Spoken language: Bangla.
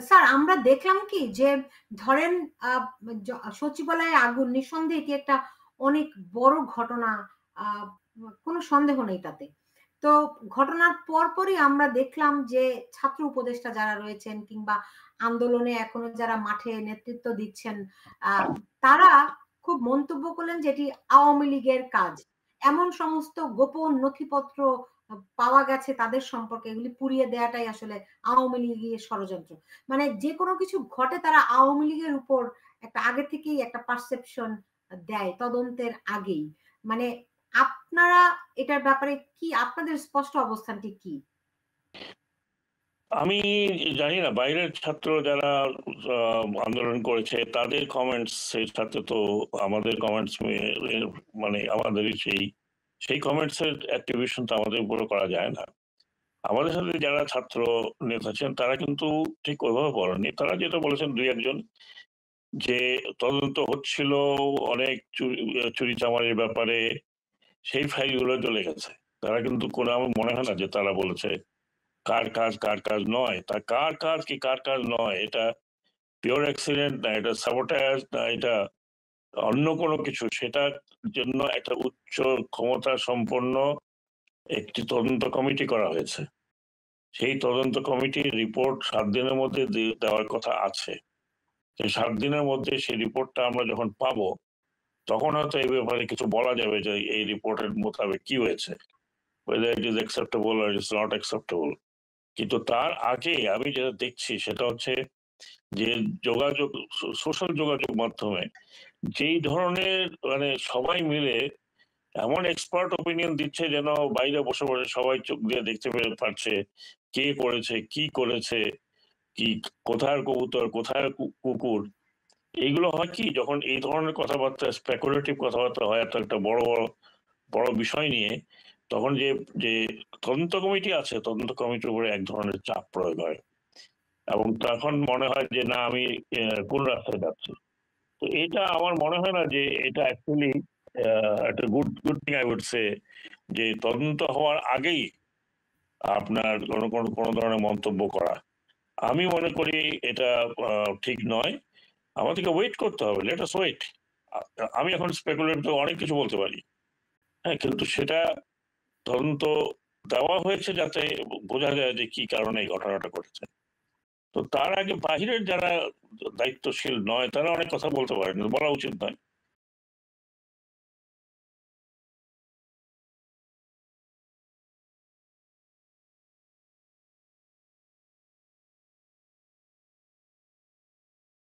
স্যার আমরা দেখলাম কি যে ধরেন সচিবালয়ে আগুন, নিঃসন্দেহে এটি একটা অনেক বড় ঘটনা, কোনো সন্দেহ নেই তাতে। তো ঘটনার পরপরই আমরা দেখলাম যে ছাত্র উপদেষ্টা যারা রয়েছেন কিংবা আন্দোলনে এখনো যারা মাঠে নেতৃত্ব দিচ্ছেন, তারা খুব মন্তব্য করলেন যে এটি আওয়ামী লীগের কাজ। এমন সমস্ত গোপন নথিপত্র পাওয়া গেছে তাদের সম্পর্কে, এগুলি পুড়িয়ে দেওয়াটাই আসলে আওয়ামী লীগের ষড়যন্ত্র। মানে যেকোনো কিছু ঘটে তারা আওয়ামী লীগের উপর একটা আগে থেকেই একটা পারসেপশন দেয় তদন্তের আগেই। মানে আপনারা এটার ব্যাপারে কি, আপনাদের স্পষ্ট অবস্থানটি কি? আমি জানি না বাইরের ছাত্র যারা আন্দোলন করেছে তাদের কমেন্টস এর সাথে তো আমাদের কমেন্টস মানে আমাদের সেই কমেন্টস এর অ্যাট্রিবিউশন তো আমাদের উপরে করা যায় না। আমাদের সাথে যারা ছাত্র নেতা ছিলেন তারা কিন্তু ঠিক ওইভাবে বলেননি। তারা যেটা বলেছেন ২-১ জন যে তদন্ত হচ্ছিল অনেক চুরি-চামারির ব্যাপারে, সেই ফাইলগুলো চলে গেছে। তারা কিন্তু কোনো আমার মনে হয় না যে তারা বলেছে কার কাজ নয়। কার কাজ কি কার কাজ নয় এটা পিওর অ্যাক্সিডেন্ট না এটা সাবোটাজ না এটা অন্য কোনো কিছু সেটার জন্য একটা উচ্চ ক্ষমতা সম্পন্ন একটি তদন্ত কমিটি করা হয়েছে। সেই তদন্ত কমিটির রিপোর্ট ৭ দিনের মধ্যে দেওয়ার কথা আছে। সেই ৭ দিনের মধ্যে সেই রিপোর্টটা আমরা যখন পাবো, তখন হয়তো এই ব্যাপারে কিছু বলা যাবে যে এই রিপোর্টের মোতাবেক কি হয়েছে। whether it is acceptable or it is not acceptable. কিন্তু তার আগে আমি যেটা দেখছি সেটা হচ্ছে যে যোগাযোগ সোশ্যাল যোগাযোগ মাধ্যমে যেই ধরনের মানে সবাই মিলে এমন এক্সপার্ট ওপিনিয়ন দিচ্ছে যেন বাইরে বসে বসে সবাই চোখ দিয়ে দেখতে পারছে কে করেছে কি করেছে কি কোথায় কবুতর কোথায় কুকুর। এইগুলো হয় কি যখন এই ধরনের কথাবার্তা স্পেকুলেটিভ কথাবার্তা হয় একটা বড় বড় বড় বিষয় নিয়ে তখন যে তদন্ত কমিটি আছে তদন্ত কমিটির উপরে এক ধরনের চাপ প্রয়োগ হয় এবং তখন মনে হয় যে না আমি কোন রাস্তায় যাচ্ছি। তো এটা আমার মনে হয় না যে এটা অ্যাকচুয়ালি একটা good good thing I would say যে তদন্ত হওয়ার আগেই আপনার কোনো ধরনের মন্তব্য করা। আমি মনে করি এটা ঠিক নয়। আমাদেরকে ওয়েট করতে হবে। Let us wait. আমি এখন স্পেকুলেট তো অনেক কিছু বলতে পারি। হ্যাঁ, কিন্তু সেটা তদন্ত দেওয়া হয়েছে যাতে বোঝা যায় যে কি কারণে এই ঘটনাটা ঘটেছে। তো তার আগে বাহিরের যারা দায়িত্বশীল নয় তারা অনেক কথা বলতে পারেন, বলা উচিত নয়।